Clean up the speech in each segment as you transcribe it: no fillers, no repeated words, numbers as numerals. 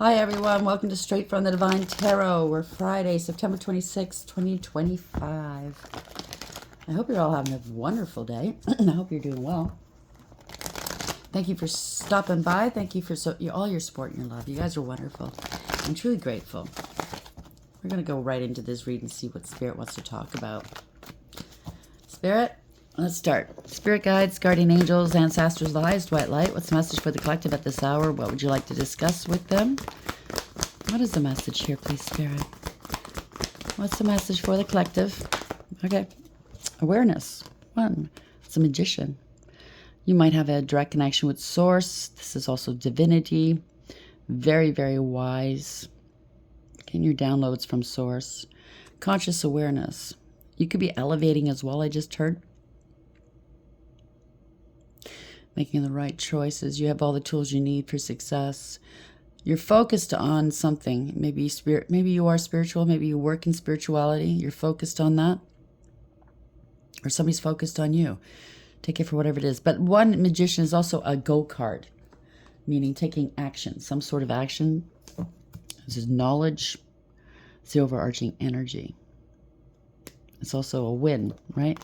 Hi everyone, welcome to Straight from the Divine Tarot. We're Friday, September 26, 2025. I hope you're all having a wonderful day. I hope you're doing well. Thank you for stopping by. Thank you for all your support and your love. You guys are wonderful. I'm truly grateful. We're going to go right into this read and see what Spirit wants to talk about. Spirit, let's start. Spirit guides, guardian angels, ancestors, the highest white light. What's the message for the collective at this hour? What would you like to discuss with them? What is the message here, please, Spirit? What's the message for the collective? Okay. Awareness. One. It's a magician. You might have a direct connection with Source. This is also divinity. Very, very wise. Getting your downloads from Source. Conscious awareness. You could be elevating as well, I just heard. Making the right choices. You have all the tools you need for success. You're focused on something. Maybe you are spiritual. Maybe you work in spirituality. You're focused on that. Or somebody's focused on you. Take it for whatever it is. But one magician is also a go card, meaning taking action, some sort of action. This is knowledge. It's the overarching energy. It's also a win, right?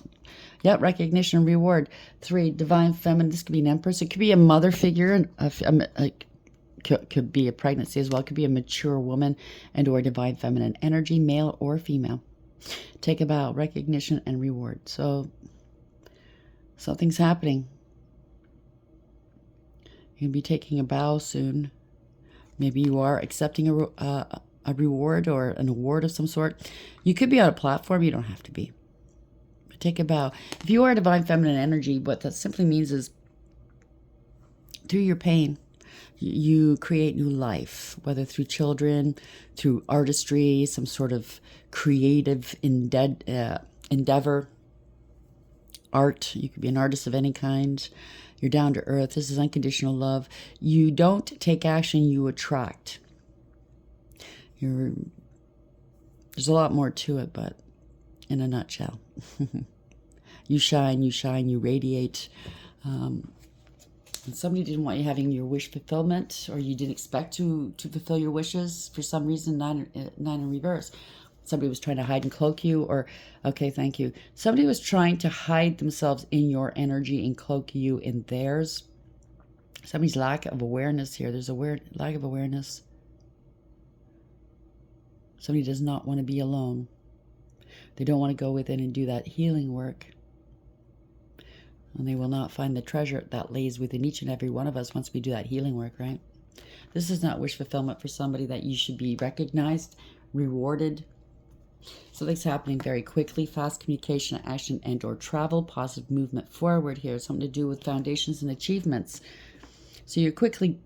Yep, recognition and reward. 3, divine feminine. This could be an empress. It could be a mother figure. And could be a pregnancy as well. It could be a mature woman and or divine feminine energy, male or female. Take a bow, recognition and reward. So something's happening. You'll be taking a bow soon. Maybe you are accepting a reward or an award of some sort. You could be on a platform. You don't have to be. But take a bow. If you are a divine feminine energy, what that simply means is through your pain, you create new life, whether through children, through artistry, some sort of creative endeavor, art. You could be an artist of any kind. You're down to earth. This is unconditional love. You don't take action, you attract. There's a lot more to it, but in a nutshell. You shine, you radiate. And somebody didn't want you having your wish fulfillment, or you didn't expect to fulfill your wishes for some reason. Nine in reverse. Somebody was trying to hide and cloak you, or, okay, thank you. Somebody was trying to hide themselves in your energy and cloak you in theirs. Somebody's lack of awareness here. There's a lack of awareness. Somebody does not want to be alone. They don't want to go within and do that healing work. And they will not find the treasure that lays within each and every one of us once we do that healing work, right? This is not wish fulfillment for somebody that you should be recognized, rewarded. Something's happening very quickly. Fast communication, action, and or travel. Positive movement forward here. Something to do with foundations and achievements. So you're quickly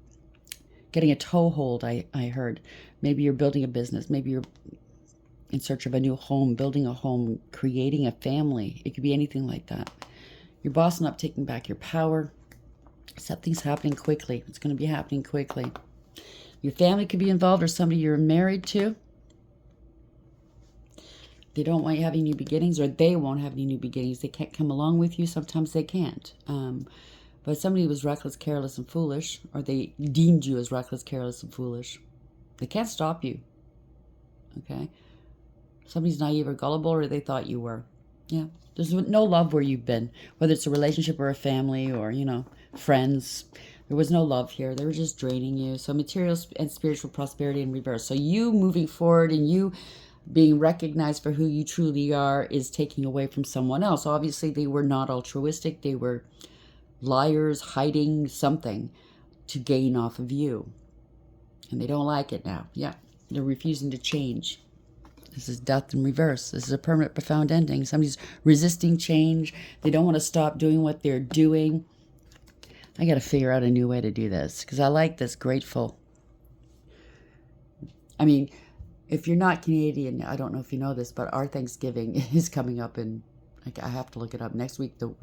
getting a toehold, I heard. Maybe you're building a business. Maybe you're in search of a new home, building a home, creating a family. It could be anything like that. You're bossing up, taking back your power. Something's happening quickly. It's going to be happening quickly. Your family could be involved, or somebody you're married to. They don't want you having new beginnings, or they won't have any new beginnings. They can't come along with you. Sometimes they can't. But somebody was reckless, careless, and foolish, or they deemed you as reckless, careless, and foolish. They can't stop you. Okay? Somebody's naive or gullible, or they thought you were. Yeah. There's no love where you've been, whether it's a relationship or a family or, friends. There was no love here. They were just draining you. So material and spiritual prosperity in reverse. So you moving forward and you being recognized for who you truly are is taking away from someone else. Obviously, they were not altruistic. They were liars, hiding something to gain off of you. And they don't like it now. Yeah, they're refusing to change. This is death in reverse. This is a permanent, profound ending. Somebody's resisting change. They don't want to stop doing what they're doing. I got to figure out a new way to do this because I like this grateful. I mean, if you're not Canadian, I don't know if you know this, but our Thanksgiving is coming up in, I have to look it up, next week, the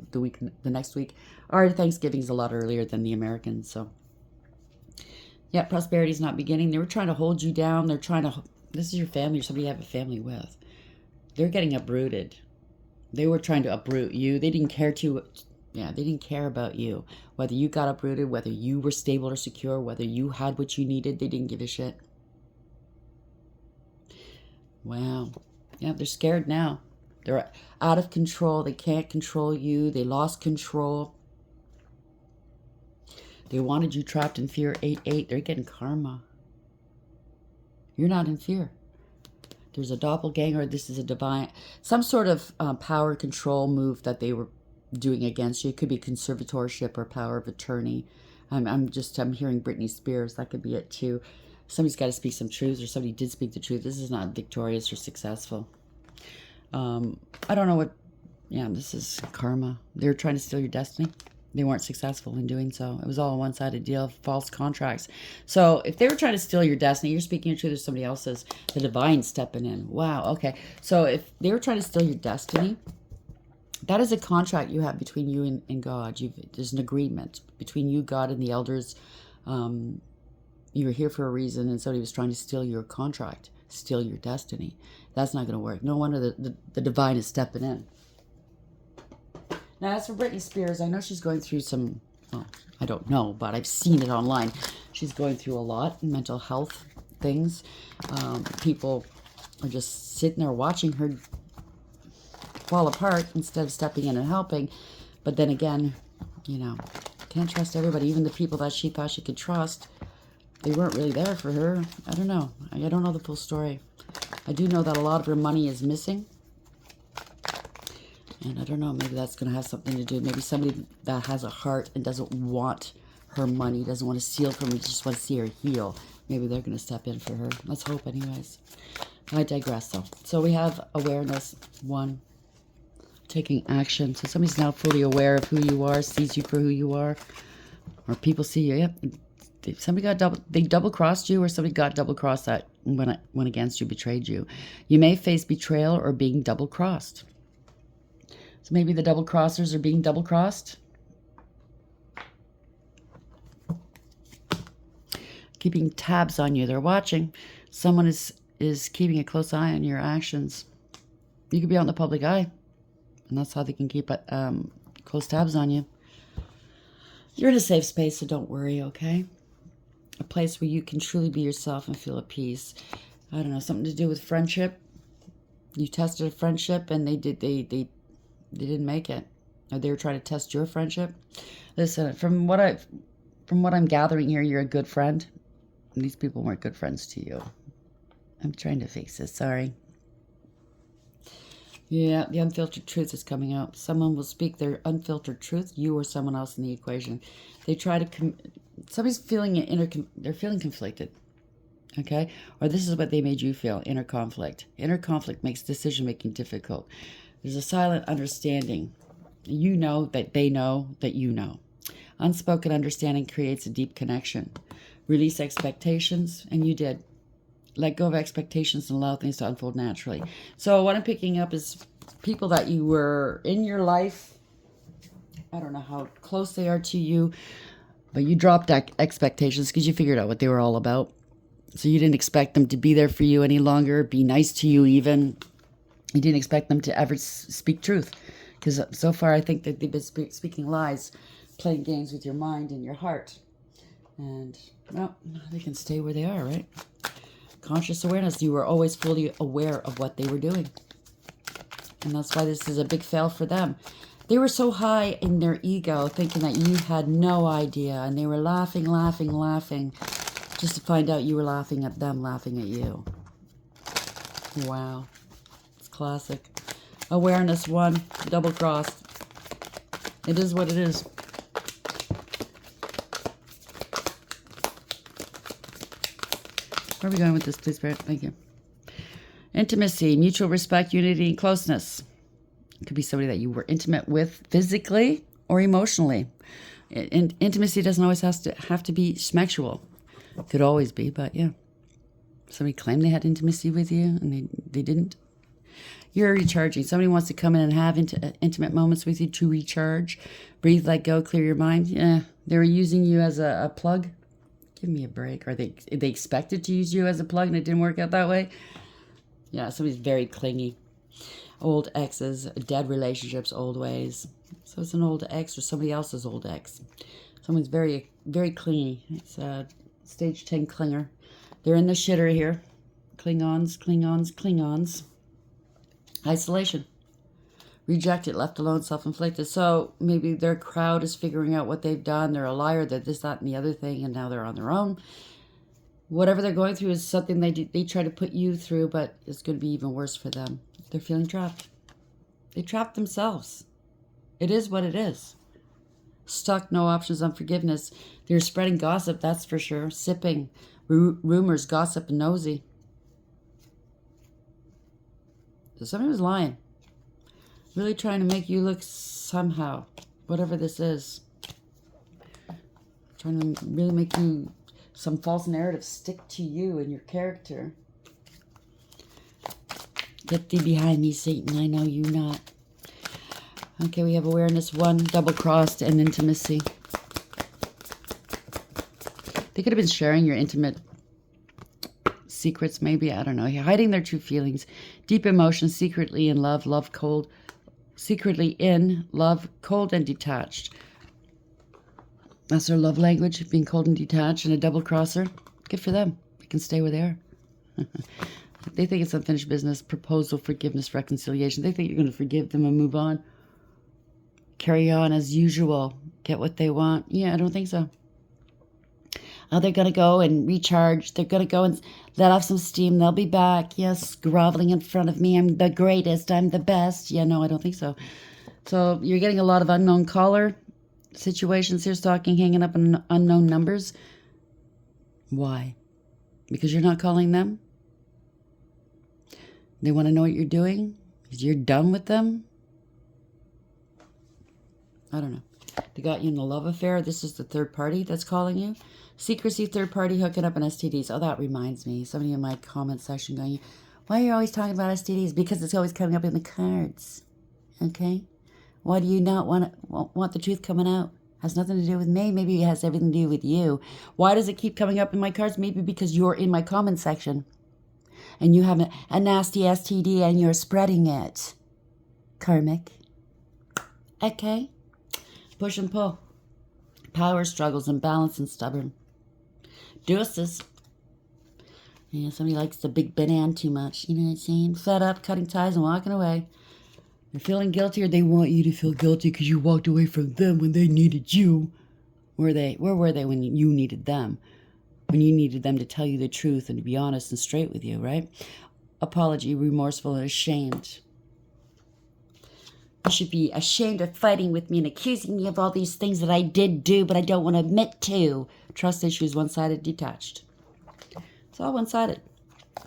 next week. Our Thanksgiving is a lot earlier than the Americans, so. Yeah, prosperity is not beginning. They were trying to hold you down. They're trying to, this is your family or somebody you have a family with. They're getting uprooted. They were trying to uproot you. They didn't care to Yeah, they didn't care about you. Whether you got uprooted, whether you were stable or secure, whether you had what you needed, they didn't give a shit. Wow. Yeah, they're scared now. They're out of control. They can't control you. They lost control. They wanted you trapped in fear. 8-8. They're getting karma. You're not in fear. There's a doppelganger. This is a divine, some sort of power control move that they were doing against you. It could be conservatorship or power of attorney. I'm hearing Britney Spears. That could be it too. Somebody's got to speak some truth, or somebody did speak the truth. This is not victorious or successful. I don't know what. Yeah, this is karma. They were trying to steal your destiny. They weren't successful in doing so. It was all a one-sided deal, false contracts. So if they were trying to steal your destiny, you're speaking your truth, or somebody else's, the divine stepping in. Wow, okay. So if they were trying to steal your destiny, that is a contract you have between you and God. There's an agreement between you, God, and the elders. You were here for a reason, and somebody was trying to steal your contract, steal your destiny. That's not going to work. No wonder the divine is stepping in. Now, as for Britney Spears, I know she's going through some, well, I don't know, but I've seen it online. She's going through a lot, mental health things. People are just sitting there watching her fall apart instead of stepping in and helping. But then again, you know, can't trust everybody. Even the people that she thought she could trust, they weren't really there for her. I don't know. I don't know the full story. I do know that a lot of her money is missing. And I don't know, maybe that's going to have something to do. Maybe somebody that has a heart and doesn't want her money, doesn't want to steal from her, just want to see her heal. Maybe they're going to step in for her. Let's hope anyways. I digress though. So we have awareness, 1. Taking action. So somebody's now fully aware of who you are, sees you for who you are. Or people see you. Yep. Somebody got they double-crossed you, or somebody got double-crossed that went against you, betrayed you. You may face betrayal or being double-crossed. So maybe the double-crossers are being double-crossed. Keeping tabs on you. They're watching. Someone is keeping a close eye on your actions. You could be out in the public eye, and that's how they can keep close tabs on you. You're in a safe space, so don't worry, okay? A place where you can truly be yourself and feel at peace. I don't know, something to do with friendship. You tested a friendship, and they didn't make it. Or they were trying to test your friendship. Listen, from what I'm gathering here, you're a good friend. And these people weren't good friends to you. I'm trying to fix this, sorry. Yeah, the unfiltered truth is coming out. Someone will speak their unfiltered truth, you or someone else in the equation. They try to, somebody's feeling they're feeling conflicted. Okay? Or this is what they made you feel, inner conflict. Inner conflict makes decision-making difficult. There's a silent understanding. You know that they know that you know. Unspoken understanding creates a deep connection. Release expectations, and you did. Let go of expectations and allow things to unfold naturally. So what I'm picking up is people that you were in your life. I don't know how close they are to you, but you dropped expectations because you figured out what they were all about. So you didn't expect them to be there for you any longer, be nice to you even. You didn't expect them to ever speak truth. Because so far I think that they've been speaking lies, playing games with your mind and your heart. And, well, they can stay where they are, right? Conscious awareness. You were always fully aware of what they were doing. And that's why this is a big fail for them. They were so high in their ego, thinking that you had no idea. And they were laughing, just to find out you were laughing at them, laughing at you. Wow. It's classic. Awareness, 1. Double-crossed. It is what it is. Where are we going with this, please, Spirit? Thank you. Intimacy, mutual respect, unity, and closeness. It could be somebody that you were intimate with physically or emotionally. Intimacy doesn't always have to be sexual. It could always be, but yeah. Somebody claimed they had intimacy with you, and they didn't. You're recharging. Somebody wants to come in and have intimate moments with you to recharge. Breathe, let go, clear your mind. Yeah, they were using you as a plug. Give me a break. Are they expected to use you as a plug and it didn't work out that way? Yeah, somebody's very clingy. Old exes, dead relationships, old ways. So it's an old ex or somebody else's old ex. Someone's very, very clingy. It's a stage 10 clinger. They're in the shitter here. Klingons, Klingons, Klingons. Isolation. Rejected, left alone, self-inflicted. So maybe their crowd is figuring out what they've done. They're a liar, they're this, that, and the other thing, and now they're on their own. Whatever they're going through is something they try to put you through, but it's going to be even worse for them. They're feeling trapped. They trapped themselves. It is what it is. Stuck, no options on forgiveness. They're spreading gossip, that's for sure. Sipping, rumors, gossip, and nosy. So somebody was lying. Really trying to make you look somehow. Whatever this is. Trying to really make you some false narrative stick to you and your character. Get thee behind me, Satan. I know you not. Okay, we have awareness 1, double-crossed, and intimacy. They could have been sharing your intimate secrets, maybe. I don't know. Hiding their true feelings. Deep emotions, secretly in love, love cold. Secretly in love, cold and detached. That's their love language, being cold and detached, and a double-crosser. Good for them. They can stay where they are. They think it's unfinished business. Proposal, forgiveness, reconciliation. They think you're going to forgive them and move on. Carry on as usual. Get what they want. Yeah, I don't think so. Oh, they're going to go and recharge. They're going to go and let off some steam. They'll be back. Yes, groveling in front of me. I'm the greatest. I'm the best. Yeah, no, I don't think so. So you're getting a lot of unknown caller situations here, stalking, hanging up on unknown numbers. Why? Because you're not calling them? They want to know what you're doing? Because you're done with them? I don't know. They got you in a love affair. This is the third party that's calling you. Secrecy, third party, hooking up on STDs. Oh, that reminds me. Somebody in my comment section going, why are you always talking about STDs? Because it's always coming up in the cards. Okay? Why do you not want the truth coming out? Has nothing to do with me. Maybe it has everything to do with you. Why does it keep coming up in my cards? Maybe because you're in my comment section. And you have a nasty STD and you're spreading it. Karmic. Okay? Push and pull. Power struggles, imbalance, and stubborn. Deuces. Yeah, somebody likes the big banana too much. You know what I'm saying? Fed up, cutting ties, and walking away. They're feeling guilty, or they want you to feel guilty because you walked away from them when they needed you. Where were they when you needed them? When you needed them to tell you the truth and to be honest and straight with you, right? Apology, remorseful, and ashamed. You should be ashamed of fighting with me and accusing me of all these things that I did do, but I don't want to admit to. Trust issues, one-sided, detached. It's all one-sided.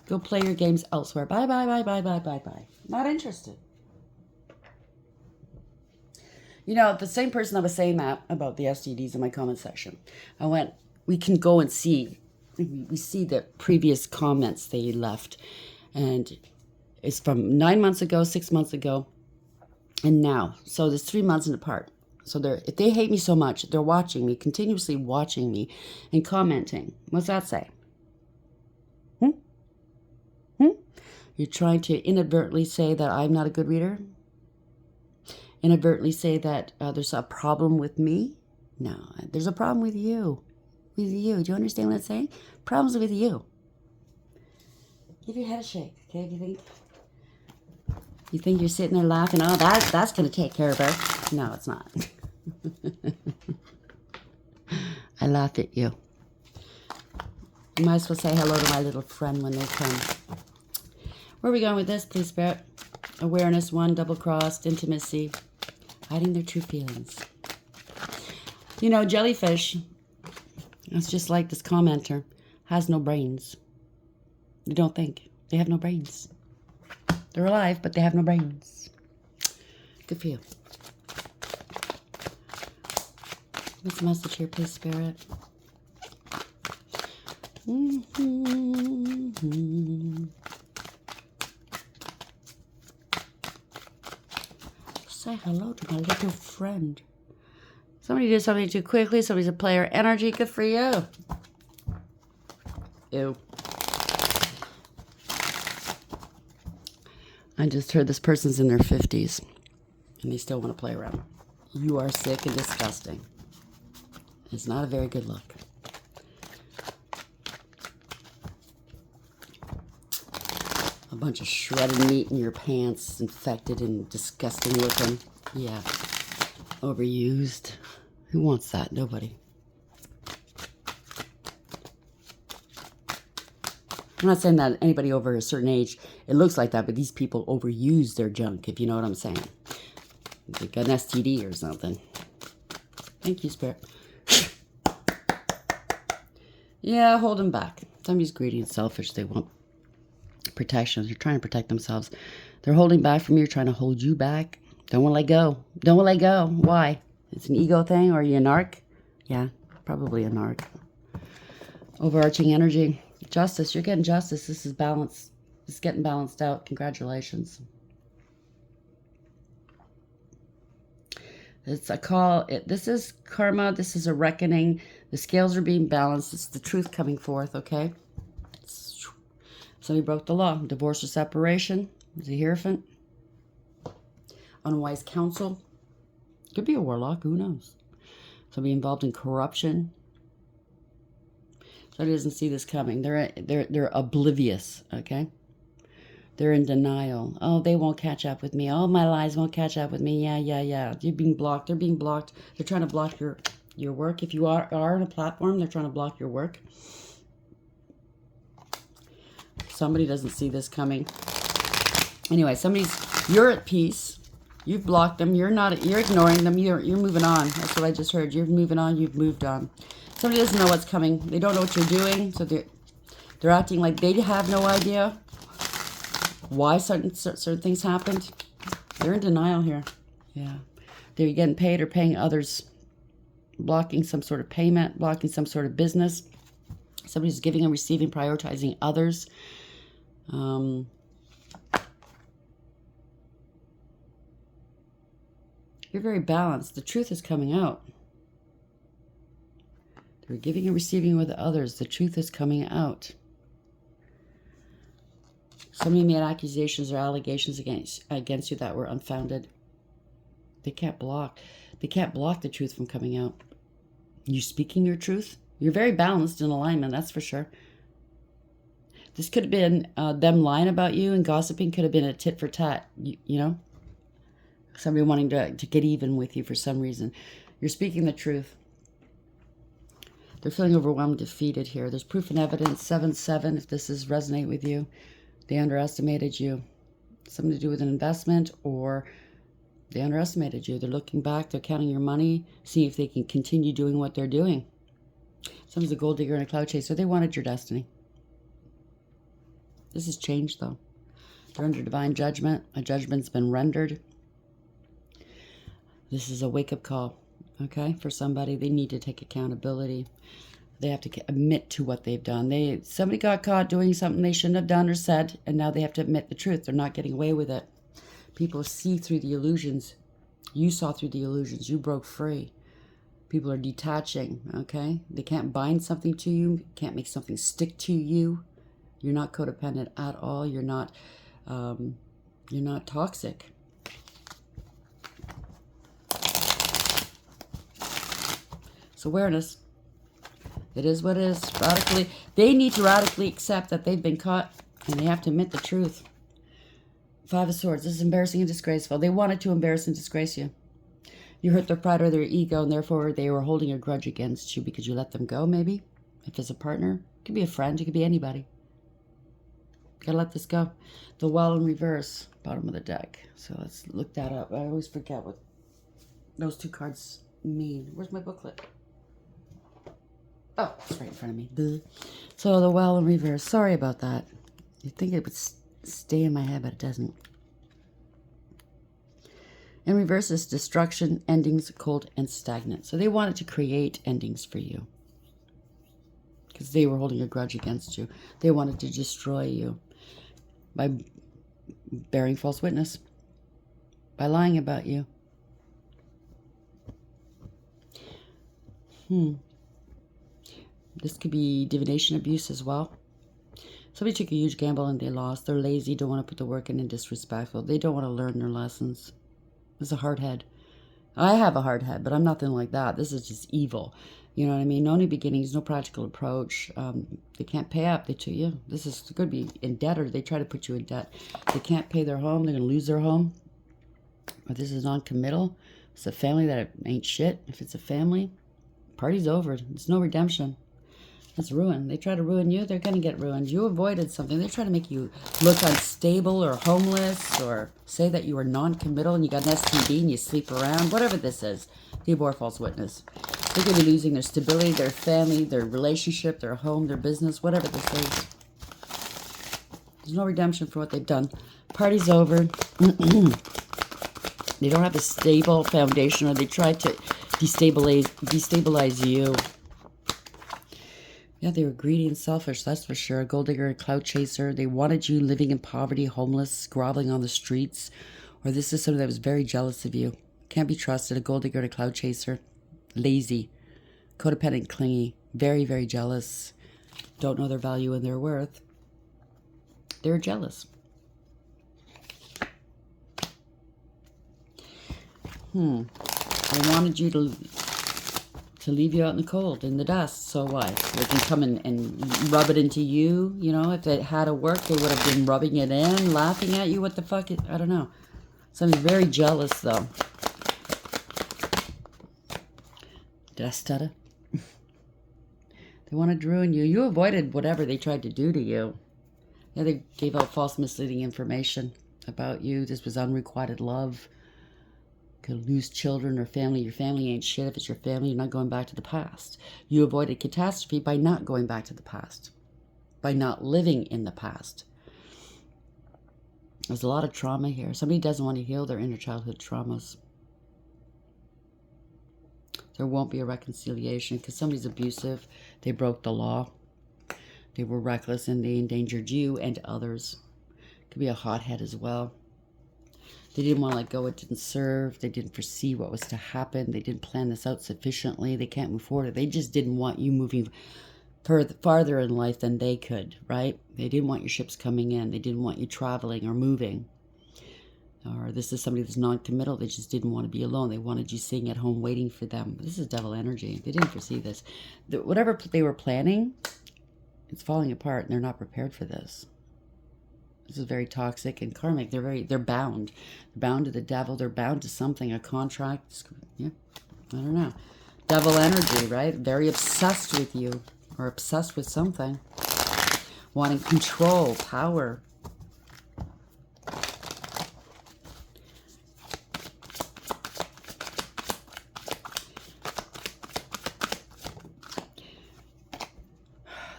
Go play your games elsewhere. Bye, bye, bye, bye, bye, bye, bye. Not interested. You know, the same person that was saying that about the STDs in my comment section, I went, we can go and see. We see the previous comments they left. And it's from 9 months ago, 6 months ago, and now. So there's 3 months apart. So if they hate me so much, they're watching me, continuously watching me and commenting. What's that say? You're trying to inadvertently say that I'm not a good reader? Inadvertently say that there's a problem with me? No, there's a problem with you. With you. Do you understand what I'm saying? Problems with you. Give your head a shake, okay? If you think you're sitting there laughing, oh, that's going to take care of her. No, it's not. I laugh at you. You might as well say hello to my little friend when they come. Where are we going with this, please, Spirit? Awareness, 1, double-crossed, intimacy, hiding their true feelings. You know, jellyfish, it's just like this commenter, has no brains. They don't think. They have no brains. They're alive, but they have no brains. Good for you. What's the message here, please, Spirit? Say hello to my little friend. Somebody did something too quickly. Somebody's a player energy. Good for you. Ew. I just heard this person's in their 50s and they still want to play around. You are sick and disgusting. It's not a very good look. A bunch of shredded meat in your pants, infected and disgusting looking. Yeah. Overused. Who wants that? Nobody. I'm not saying that anybody over a certain age, it looks like that, but these people overuse their junk, if you know what I'm saying. Like an STD or something. Thank you, Spirit. Yeah, hold them back. Somebody's greedy and selfish. They want protection. They're trying to protect themselves. They're holding back from you, trying to hold you back. Don't want to let go. Don't want to let go. Why? It's an ego thing, or are you a narc? Yeah, probably a narc. Overarching energy. Justice. You're getting justice. This is balance. It's getting balanced out. Congratulations. It's a call. This is karma. This is a reckoning. The scales are being balanced. It's the truth coming forth, okay? Somebody broke the law. Divorce or separation. There's a Hierophant. Unwise counsel. Could be a warlock. Who knows? Somebody involved in corruption. Somebody doesn't see this coming. They're oblivious, okay? They're in denial. Oh, they won't catch up with me. Oh, my lies won't catch up with me. Yeah. You're being blocked. They're being blocked. They're trying to block your work. If you are on a platform, they're trying to block your work. Somebody doesn't see this coming. Anyway, you're at peace. You've blocked them. You're ignoring them. You're moving on. That's what I just heard. You're moving on. You've moved on. Somebody doesn't know what's coming. They don't know what you're doing. So they're acting like they have no idea why certain things happened. They're in denial here. Yeah. They're getting paid or paying others. Blocking some sort of payment. Blocking some sort of business. Somebody's giving and receiving, prioritizing others. You're very balanced. The truth is coming out. They're giving and receiving with others. The truth is coming out. Somebody made accusations or allegations against you that were unfounded. They can't block. They can't block the truth from coming out. You speaking your truth. You're very balanced in alignment, that's for sure. This could have been them lying about you, and gossiping could have been a tit for tat, you know? Somebody wanting to get even with you for some reason. You're speaking the truth. They're feeling overwhelmed, defeated here. There's proof and evidence, 7-7, if this is resonate with you. They underestimated you. Something to do with an investment, or they underestimated you. They're looking back, they're counting your money, seeing if they can continue doing what they're doing. Someone's a gold digger and a cloud chaser. They wanted your destiny. This has changed, though. They're under divine judgment. A judgment's been rendered. This is a wake-up call, okay, for somebody. They need to take accountability. They have to admit to what they've done. Somebody got caught doing something they shouldn't have done or said, and now they have to admit the truth. They're not getting away with it. People see through the illusions. You saw through the illusions. You broke free. People are detaching, okay? They can't bind something to you. Can't make something stick to you. You're not codependent at all. You're not toxic. So awareness. It is what it is. They need to radically accept that they've been caught, and they have to admit the truth. 5 of Swords. This is embarrassing and disgraceful. They wanted to embarrass and disgrace you. You hurt their pride or their ego, and therefore they were holding a grudge against you because you let them go, maybe. If it's a partner, it could be a friend, it could be anybody. Gotta let this go. The Well in reverse, bottom of the deck. So let's look that up. I always forget what those 2 cards mean. Where's my booklet? Oh, it's right in front of me. Duh. So the Well in reverse. Sorry about that. You'd think it would stay in my head, but it doesn't. In reverse is destruction, endings, cold, and stagnant. So they wanted to create endings for you because they were holding a grudge against you. They wanted to destroy you by bearing false witness, by lying about you. This could be divination abuse as well. Somebody took a huge gamble and they lost. They're lazy, don't want to put the work in, and disrespectful. They don't want to learn their lessons. It's a hard head. I have a hard head, but I'm nothing like that. This is just evil. You know what I mean? No new beginnings, no practical approach. They can't pay up. They to you. This is could be in debt, or they try to put you in debt. They can't pay their home. They're going to lose their home. Or this is non-committal. It's a family that ain't shit. If it's a family, party's over. There's no redemption. It's ruin. They try to ruin you, they're going to get ruined. You avoided something. They try to make you look unstable or homeless, or say that you are non-committal and you got an STD and you sleep around. Whatever this is. The abhor false witness. They're going to be losing their stability, their family, their relationship, their home, their business, whatever this is. There's no redemption for what they've done. Party's over. They don't have a stable foundation, or they try to destabilize you. Yeah, they were greedy and selfish, that's for sure. A gold digger, a clout chaser. They wanted you living in poverty, homeless, groveling on the streets. Or this is somebody that was very jealous of you. Can't be trusted. A gold digger, a clout chaser. Lazy. Codependent, clingy. Very, very jealous. Don't know their value and their worth. They're jealous. They wanted you to leave you out in the cold, in the dust. So what? They can come and rub it into you. You know, if it had to work, they would have been rubbing it in, laughing at you. What the fuck? I don't know. Somebody's very jealous, though. Did I stutter? They wanted to ruin you. You avoided whatever they tried to do to you. Yeah, they gave out false, misleading information about you. This was unrequited love. Could lose children or family. Your family ain't shit. If it's your family, you're not going back to the past. You avoided catastrophe by not going back to the past. By not living in the past. There's a lot of trauma here. Somebody doesn't want to heal their inner childhood traumas. There won't be a reconciliation because somebody's abusive. They broke the law. They were reckless and they endangered you and others. Could be a hothead as well. They didn't want to let go. It didn't serve. They didn't foresee what was to happen. They didn't plan this out sufficiently. They can't move forward. They just didn't want you moving farther in life than they could, right? They didn't want your ships coming in. They didn't want you traveling or moving. Or this is somebody that's non-committal. They just didn't want to be alone. They wanted you sitting at home waiting for them. This is devil energy. They didn't foresee this. Whatever they were planning, it's falling apart, and they're not prepared for this. This is very toxic and karmic. They're bound. They're bound to the devil. They're bound to something, a contract. Yeah, I don't know. Devil energy, right? Very obsessed with you, or obsessed with something. Wanting control, power.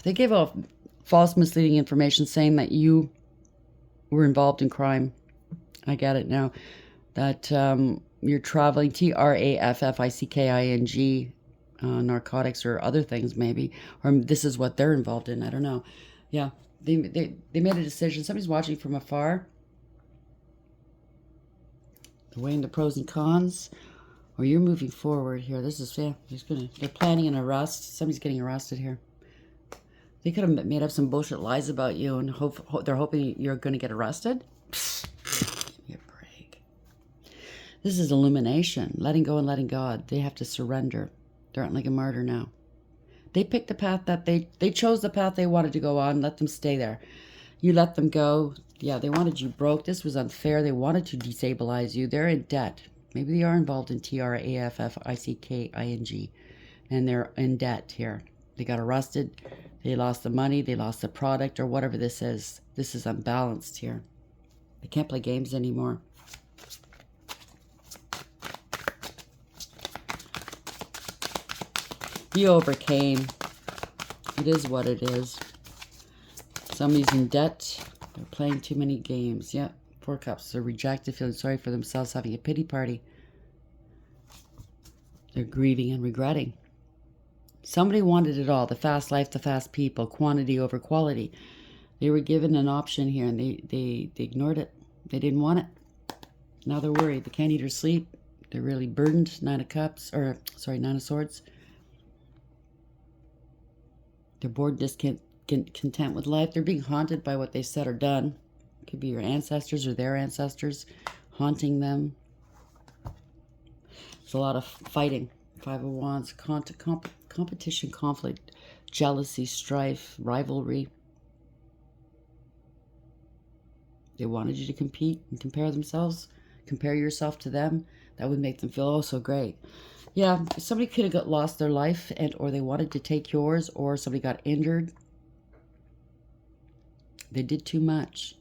They gave off false, misleading information saying that you were involved in crime. I get it now. That you're traveling, trafficking, narcotics or other things maybe. Or this is what they're involved in. I don't know. Yeah, they made a decision. Somebody's watching from afar. They're weighing the pros and cons. Or you're moving forward here. This is, yeah, they're planning an arrest. Somebody's getting arrested here. They could have made up some bullshit lies about you and they're hoping you're going to get arrested. Give me a break. This is illumination. Letting go and letting God. They have to surrender. They're not like a martyr now. They picked the path that they chose the path they wanted to go on. Let them stay there. You let them go. Yeah, they wanted you broke. This was unfair. They wanted to destabilize you. They're in debt. Maybe they are involved in trafficking. And they're in debt here. They got arrested. They lost the money, they lost the product, or whatever this is. This is unbalanced here. They can't play games anymore. You overcame. It is what it is. Somebody's in debt. They're playing too many games. Yeah, 4 cups. They're rejected, feeling sorry for themselves, having a pity party. They're grieving and regretting. Somebody wanted it all. The fast life, the fast people, quantity over quality. They were given an option here and they ignored it. They didn't want it. Now they're worried. They can't eat or sleep. They're really burdened. 9 of Swords. They're bored, content with life. They're being haunted by what they said or done. It could be your ancestors or their ancestors haunting them. There's a lot of fighting. Five of Wands, competition, conflict, jealousy, strife, rivalry. They wanted you to compete and compare themselves, compare yourself to them. That would make them feel oh so great. Yeah, somebody could have lost their life, and or they wanted to take yours, or somebody got injured. They did too much.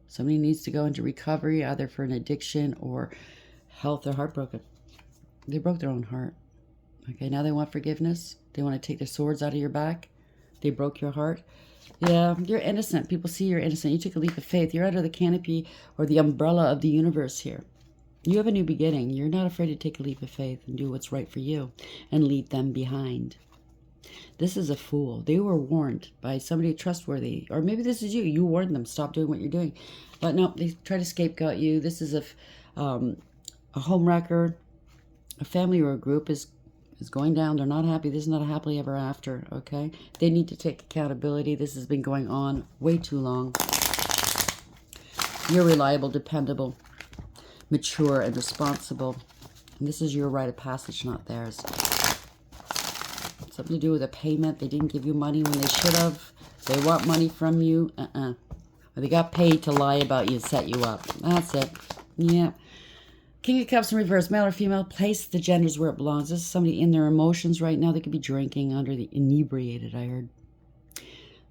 Somebody needs to go into recovery, either for an addiction or health. They're heartbroken. They broke their own heart. Okay, now they want forgiveness. They want to take their swords out of your back. They broke your heart. Yeah, you're innocent. People see you're innocent. You took a leap of faith. You're under the canopy or the umbrella of the universe here. You have a new beginning. You're not afraid to take a leap of faith and do what's right for you and leave them behind. This is a fool. They were warned by somebody trustworthy. Or maybe this is you. You warned them. Stop doing what you're doing. But no, they try to scapegoat you. This is a home wrecker. A family or a group is going down. They're not happy. This is not a happily ever after, okay? They need to take accountability. This has been going on way too long. You're reliable, dependable, mature, and responsible. And this is your rite of passage, not theirs. Something to do with a payment. They didn't give you money when they should have. They want money from you. Or they got paid to lie about you and set you up. That's it. Yeah. King of Cups in reverse, male or female, place the genders where it belongs. This is somebody in their emotions right now. They could be drinking, under the inebriated, I heard.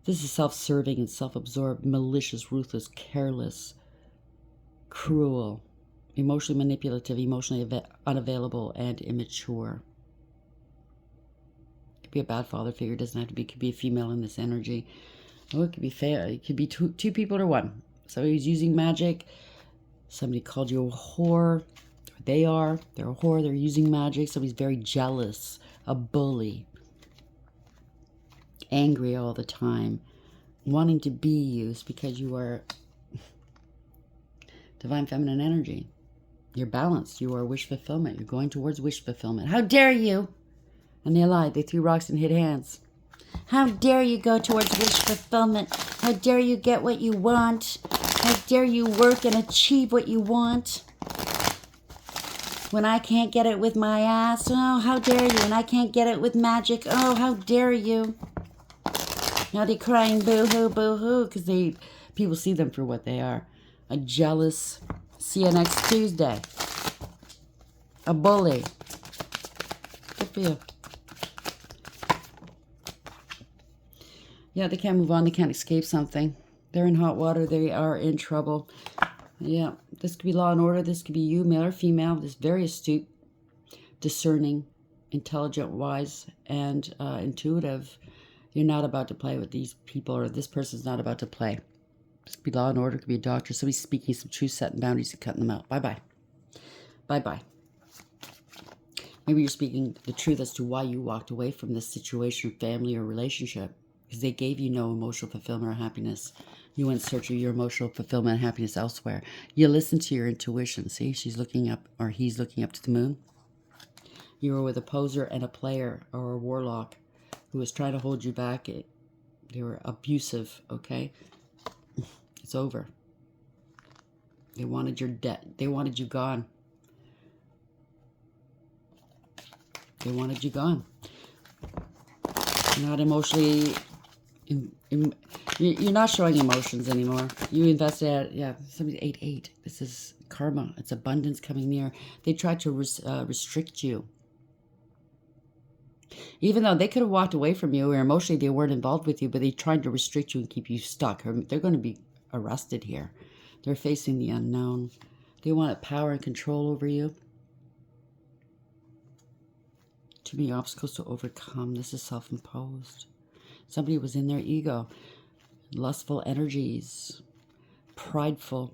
This is self-serving and self-absorbed, malicious, ruthless, careless, cruel, emotionally manipulative, emotionally unavailable, and immature. It could be a bad father figure. It doesn't have to be. It could be a female in this energy. Oh, it could be fair. It could be two people to one. Somebody who's using magic. Somebody called you a whore. They're a whore. They're using magic. Somebody's very jealous. A bully. Angry all the time. Wanting to be used because you are divine feminine energy. You're balanced. You are wish fulfillment. You're going towards wish fulfillment. How dare you? And they lied. They threw rocks and hit hands. How dare you go towards wish fulfillment? How dare you get what you want? How dare you work and achieve what you want? When I can't get it with my ass, oh, how dare you? And I can't get it with magic, oh, how dare you? Now they're crying boo-hoo, boo-hoo, because people see them for what they are. A jealous, see you next Tuesday. A bully. Good for you. Yeah, they can't move on. They can't escape something. They're in hot water. They are in trouble. Yeah, this could be law and order. This could be you, male or female. This very astute, discerning, intelligent, wise, and intuitive. You're not about to play with these people, or this person's not about to play. This could be law and order. It could be a doctor. Somebody speaking some truth, setting boundaries, and cutting them out. Bye-bye. Bye-bye. Maybe you're speaking the truth as to why you walked away from this situation, family, or relationship. Because they gave you no emotional fulfillment or happiness. You went searching your emotional fulfillment and happiness elsewhere. You listen to your intuition. See, she's looking up, or he's looking up to the moon. You were with a poser and a player, or a warlock, who was trying to hold you back. They were abusive, okay? It's over. They wanted your debt. They wanted you gone. They wanted you gone. Not emotionally... You're not showing emotions anymore. You invested, yeah, somebody 8-8. This is karma. It's abundance coming near. They tried to restrict you. Even though they could have walked away from you, or emotionally they weren't involved with you, but they tried to restrict you and keep you stuck. They're going to be arrested here. They're facing the unknown. They want power and control over you. Too many obstacles to overcome. This is self-imposed. Somebody was in their ego. Lustful energies. Prideful.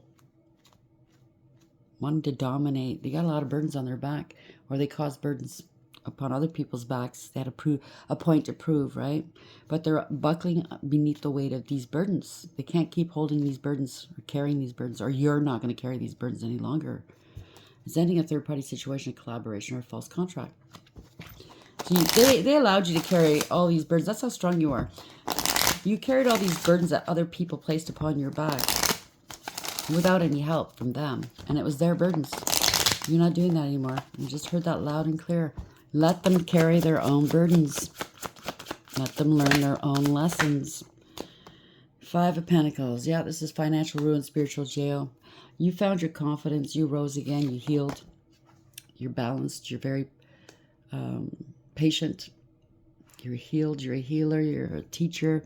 Wanting to dominate. They got a lot of burdens on their back. Or they caused burdens upon other people's backs. They had a point to prove, right? But they're buckling beneath the weight of these burdens. They can't keep holding these burdens or carrying these burdens, or you're not going to carry these burdens any longer. It's ending a third-party situation, a collaboration, or a false contract. So they allowed you to carry all these burdens. That's how strong you are. You carried all these burdens that other people placed upon your back without any help from them. And it was their burdens. You're not doing that anymore. You just heard that loud and clear. Let them carry their own burdens. Let them learn their own lessons. 5 of Pentacles. Yeah, this is financial ruin, spiritual jail. You found your confidence. You rose again. You healed. You're balanced. You're very patient. You're healed. You're a healer. You're a teacher.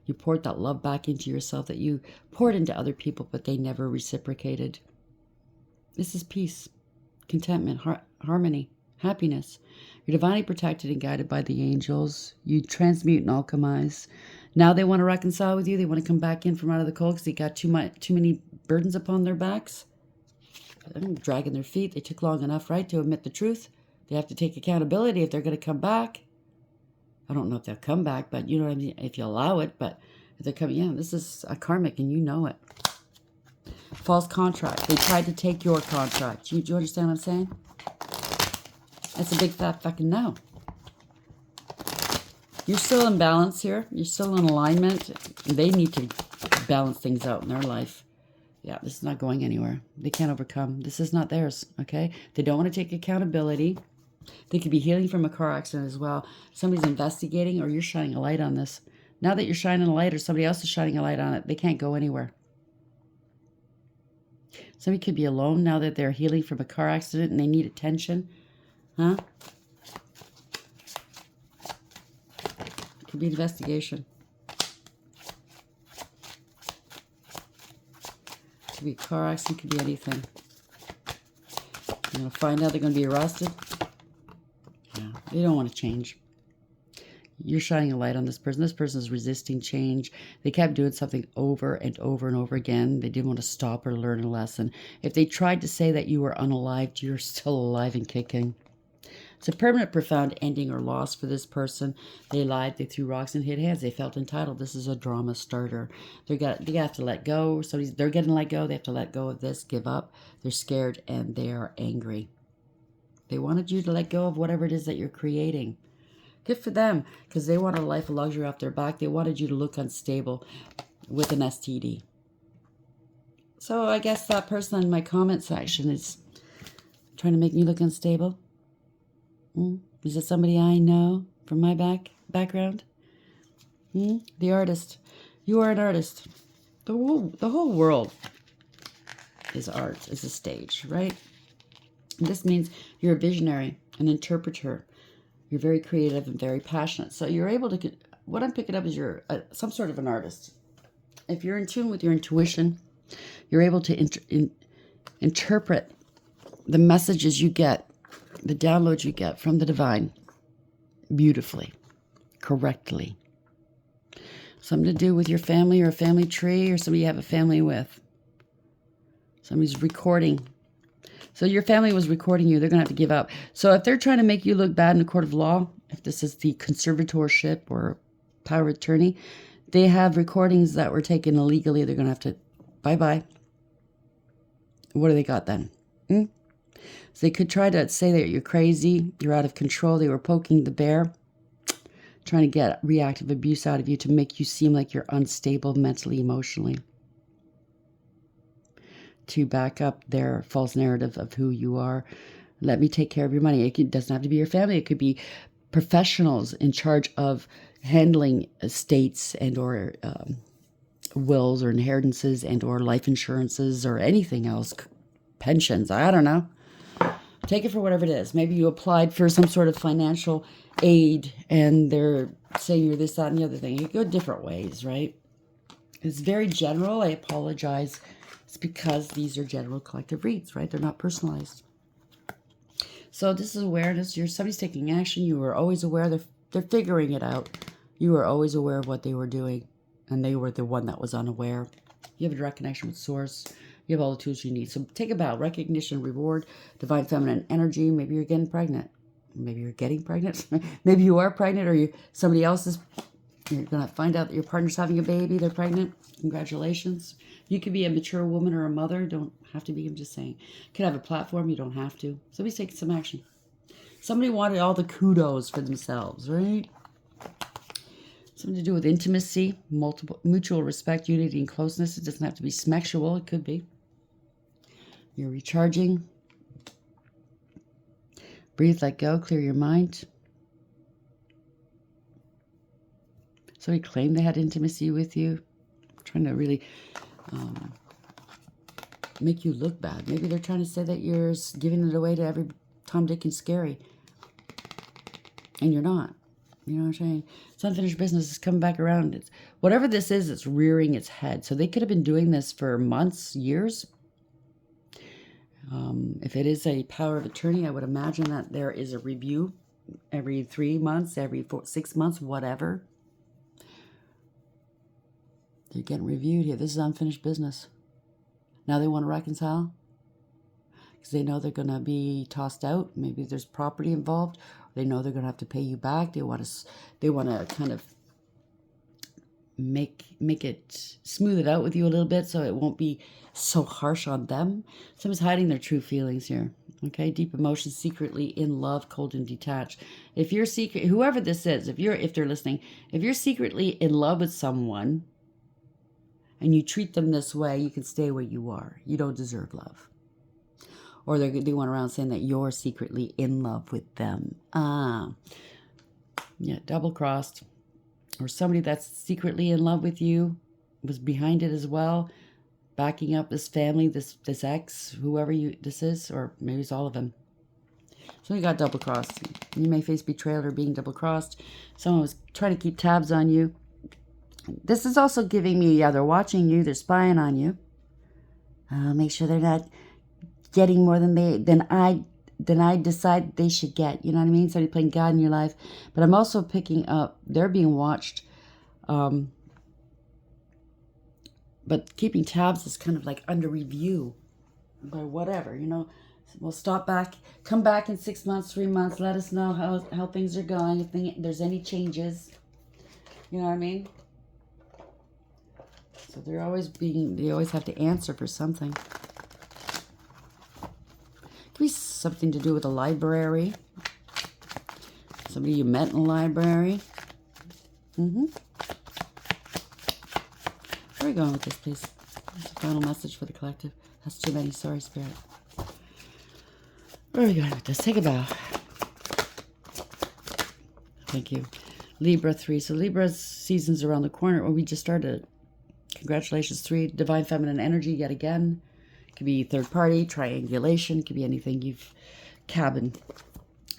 You poured that love back into yourself that you poured into other people, but they never reciprocated. This is peace, contentment, harmony, happiness. You're divinely protected and guided by the angels. You transmute and alchemize. Now they want to reconcile with you. They want to come back in from out of the cold because they got too many burdens upon their backs. They're dragging their feet. They took long enough, right, to admit the truth. They have to take accountability if they're going to come back. I don't know if they'll come back, but you know what I mean, if you allow it. But if they're coming, yeah, this is a karmic and you know it. False contract. They tried to take your contract. Do you understand what I'm saying? That's a big fat fucking no. You're still in balance here. You're still in alignment. They need to balance things out in their life. Yeah, this is not going anywhere. They can't overcome. This is not theirs, okay? They don't want to take accountability. They could be healing from a car accident as well. Somebody's investigating or you're shining a light on this. Now that you're shining a light or somebody else is shining a light on it, they can't go anywhere. Somebody could be alone now that they're healing from a car accident and they need attention. Huh? It could be an investigation. It could be a car accident, could be anything. You're going to find out they're going to be arrested. Yeah, they don't want to change. You're shining a light on this person. This person is resisting change. They kept doing something over and over and over again. They didn't want to stop or learn a lesson. If they tried to say that you were unalived, you're still alive and kicking. It's a permanent, profound ending or loss for this person. They lied. They threw rocks and hit hands. They felt entitled. This is a drama starter. They have to let go. They're getting let go. They have to let go of this, give up. They're scared and they are angry. They wanted you to let go of whatever it is that you're creating. Good for them, because they want a life of luxury off their back. They wanted you to look unstable with an STD. So I guess that person in my comment section is trying to make me look unstable. Is it somebody I know from my background? The artist. You are an artist. The whole world is art, is a stage, right? And this means you're a visionary, an interpreter. You're very creative and very passionate. So you're able to, what I'm picking up is you're some sort of an artist. If you're in tune with your intuition, you're able to interpret the messages you get, the downloads you get from the divine beautifully, correctly. Something to do with your family or a family tree or somebody you have a family with. Somebody's recording. So your family was recording you. They're going to have to give up. So if they're trying to make you look bad in a court of law, if this is the conservatorship or power of attorney, they have recordings that were taken illegally. They're going to have to, bye-bye. What do they got then? So they could try to say that you're crazy, you're out of control. They were poking the bear, trying to get reactive abuse out of you to make you seem like you're unstable mentally, emotionally, to back up their false narrative of who you are. Let me take care of your money. It doesn't have to be your family. It could be professionals in charge of handling estates and or wills or inheritances and or life insurances or anything else. Pensions, I don't know. Take it for whatever it is. Maybe you applied for some sort of financial aid and they're saying you're this, that, and the other thing. You go different ways, right? It's very general. I apologize. It's because these are general collective reads, right? They're not personalized. So this is awareness. Somebody's taking action. You were always aware. They're figuring it out. You were always aware of what they were doing, and they were the one that was unaware. You have a direct connection with Source. You have all the tools you need. So take a bow. Recognition, reward, divine feminine energy. Maybe you're getting pregnant. Maybe you're getting pregnant. Maybe you are pregnant, or somebody else is. You're going to find out that your partner's having a baby. They're pregnant. Congratulations. You could be a mature woman or a mother. Don't have to be. I'm just saying. Could have a platform. You don't have to. Somebody's taking some action. Somebody wanted all the kudos for themselves, right? Something to do with intimacy, multiple mutual respect, unity, and closeness. It doesn't have to be sexual. It could be. You're recharging. Breathe, let go, clear your mind. Somebody claimed they had intimacy with you. I'm trying to really make you look bad. Maybe they're trying to say that you're giving it away to every Tom, Dick, and Scary. And you're not. You know what I'm saying? It's unfinished business. It's coming back around. It's, whatever this is, it's rearing its head. So they could have been doing this for months, years. If it is a power of attorney, I would imagine that there is a review every 3 months, every 6 months, whatever. They're getting reviewed here. This is unfinished business. Now they want to reconcile because they know they're going to be tossed out. Maybe there's property involved. They know they're going to have to pay you back. They want to kind of make it, smooth it out with you a little bit so it won't be so harsh on them. Someone's hiding their true feelings here. Okay, deep emotions, secretly in love, cold and detached. If you're whoever this is, if they're listening, if you're secretly in love with someone and you treat them this way, you can stay where you are. You don't deserve love. Or they went around saying that you're secretly in love with them. Yeah, double-crossed. Or somebody that's secretly in love with you was behind it as well, backing up this family, this ex, whoever this is, or maybe it's all of them. So you got double-crossed. You may face betrayal or being double-crossed. Someone was trying to keep tabs on you. This is also giving me, yeah, they're watching you, they're spying on you. Make sure they're not getting more than I decide they should get. You know what I mean? Somebody playing God in your life. But I'm also picking up, they're being watched. But keeping tabs is kind of like under review by whatever, you know. We'll come back in 6 months, 3 months, let us know how things are going, if there's any changes. You know what I mean? So they always have to answer for something. Could be something to do with a library. Somebody you met in a library. Where are we going with this, please? That's the final message for the collective. That's too many. Sorry, Spirit. Where are we going with this? Take a bow. Thank you. Libra 3. So Libra's season's around the corner. Well, we just started. Congratulations, 3. Divine feminine energy yet again. Could be third party, triangulation, could be anything cabin,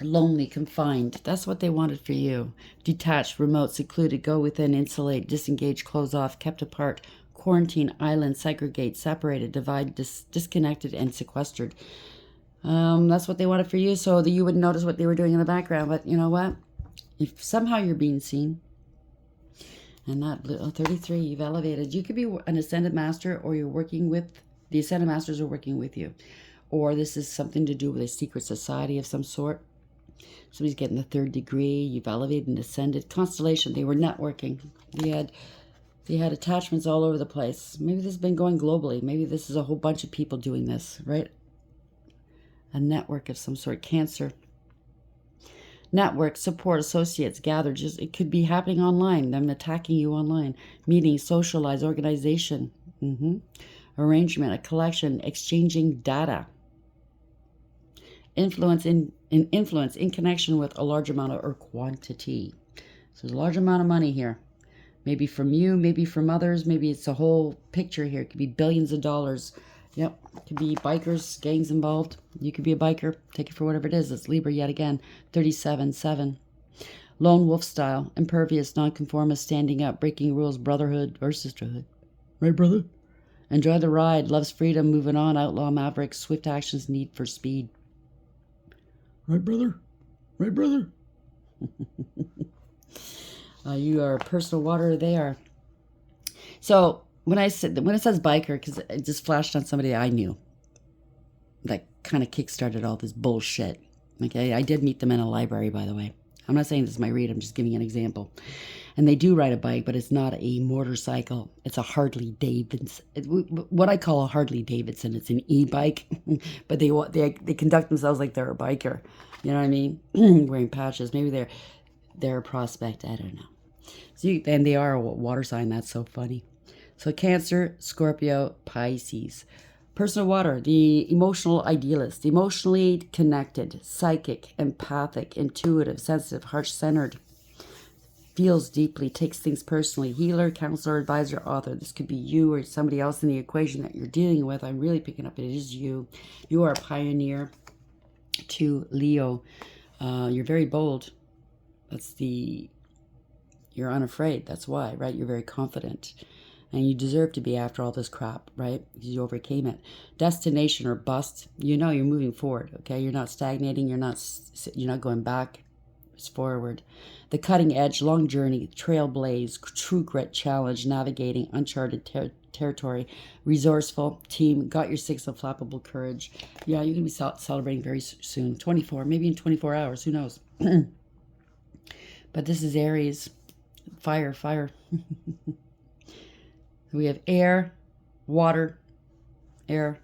lonely, confined. That's what they wanted for you. Detached, remote, secluded, go within, insulate, disengage, close off, kept apart, quarantine, island, segregate, separated, divide, disconnected, and sequestered. That's what they wanted for you, so that you wouldn't notice what they were doing in the background. But you know what? If somehow you're being seen, and that 33, you've elevated. You could be an ascended master, or you're working with the Ascended Masters are working with you. Or this is something to do with a secret society of some sort. Somebody's getting the 3rd degree. You've elevated and ascended. Constellation, they were networking. They had attachments all over the place. Maybe this has been going globally. Maybe this is a whole bunch of people doing this, right? A network of some sort. Cancer. Network, support, associates, gather. It could be happening online. Them attacking you online. Meetings, socialize, organization. Arrangement, a collection, exchanging data. Influence in connection with a large amount or quantity. So there's a large amount of money here. Maybe from you, maybe from others, maybe it's a whole picture here. It could be billions of dollars. Yep, it could be bikers, gangs involved. You could be a biker. Take it for whatever it is. It's Libra yet again. 37-7. Lone wolf style, impervious, nonconformist, standing up, breaking rules, brotherhood or sisterhood. Right, brother? Enjoy the ride, loves freedom, moving on, outlaw, maverick, swift actions, need for speed. Right, brother? Right, brother? You are a personal water, they are. So when it says biker, because it just flashed on somebody I knew that kind of kickstarted all this bullshit. Okay, I did meet them in a library, by the way. I'm not saying this is my read, I'm just giving an example. And they do ride a bike, but it's not a motorcycle. It's a Harley Davidson. What I call a Harley Davidson. It's an e-bike, but they conduct themselves like they're a biker. You know what I mean? Wearing patches. Maybe they're a prospect. I don't know. So and they are a water sign. That's so funny. So Cancer, Scorpio, Pisces. Personal water, the emotional idealist, emotionally connected, psychic, empathic, intuitive, sensitive, heart-centered, feels deeply, takes things personally, healer, counselor, advisor, author. This could be you or somebody else in the equation that you're dealing with. I'm really picking up it is you. You are a pioneer. To Leo, you're very bold. You're unafraid. That's why, right? You're very confident. And you deserve to be after all this crap, right? Because you overcame it. Destination or bust. You know you're moving forward, okay? You're not stagnating. You're not going back. It's forward. The cutting edge, long journey, trailblaze, true grit, challenge, navigating uncharted territory, resourceful, team, got your six unflappable courage. Yeah, you're going to be celebrating very soon. 24, maybe in 24 hours. Who knows? But this is Aries. Fire, fire. We have air, water, 2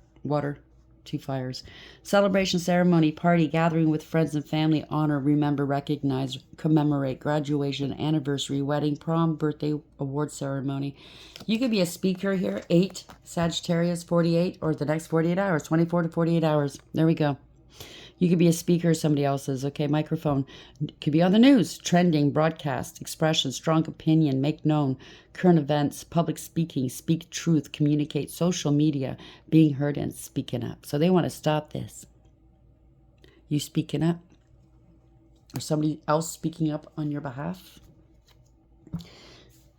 fires. Celebration, ceremony, party, gathering with friends and family, honor, remember, recognize, commemorate, graduation, anniversary, wedding, prom, birthday, award ceremony. You could be a speaker here, 8, Sagittarius, 48, or the next 48 hours, 24 to 48 hours. There we go. You could be a speaker or somebody else's. Okay, microphone. Could be on the news, trending, broadcast, expression, strong opinion, make known, current events, public speaking, speak truth, communicate, social media, being heard and speaking up. So they want to stop this. You speaking up? Or somebody else speaking up on your behalf?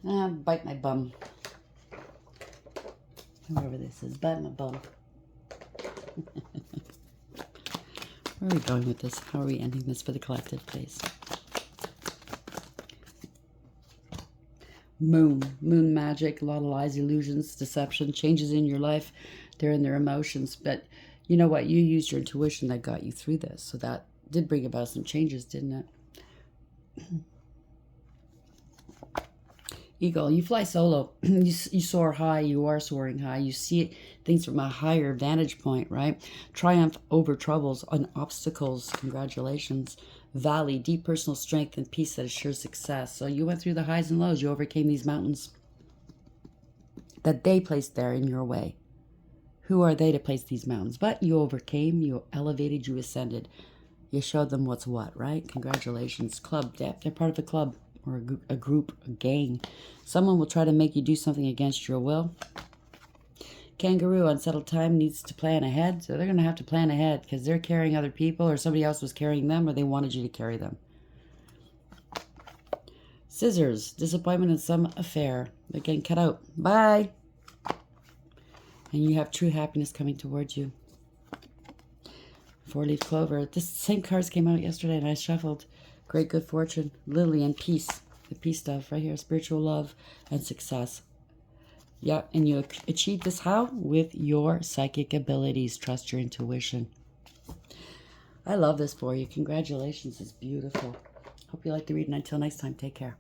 Bite my bum. Whoever this is, bite my bum. Where are we going with this? How are we ending this for the collective, please? Moon magic, a lot of lies, illusions, deception, changes in your life. They're in their emotions. But you know what? You used your intuition that got you through this. So that did bring about some changes, didn't it? Eagle, you fly solo. You soar high. You are soaring high. You see things from a higher vantage point, right? Triumph over troubles and obstacles. Congratulations. Valley, deep personal strength and peace that assures success. So you went through the highs and lows. You overcame these mountains that they placed there in your way. Who are they to place these mountains? But you overcame. You elevated. You ascended. You showed them what's what, right? Congratulations. Club. They're part of a club. Or a group, a gang. Someone will try to make you do something against your will. Kangaroo, unsettled time, needs to plan ahead. So they're going to have to plan ahead because they're carrying other people or somebody else was carrying them or they wanted you to carry them. Scissors, disappointment in some affair. They're getting cut out. Bye. And you have true happiness coming towards you. 4-leaf clover. This same cards came out yesterday and I shuffled. Great good fortune, lily, and peace. The peace stuff right here. Spiritual love and success. Yeah, and you achieve this how? With your psychic abilities. Trust your intuition. I love this for you. Congratulations. It's beautiful. Hope you like the reading. Until next time, take care.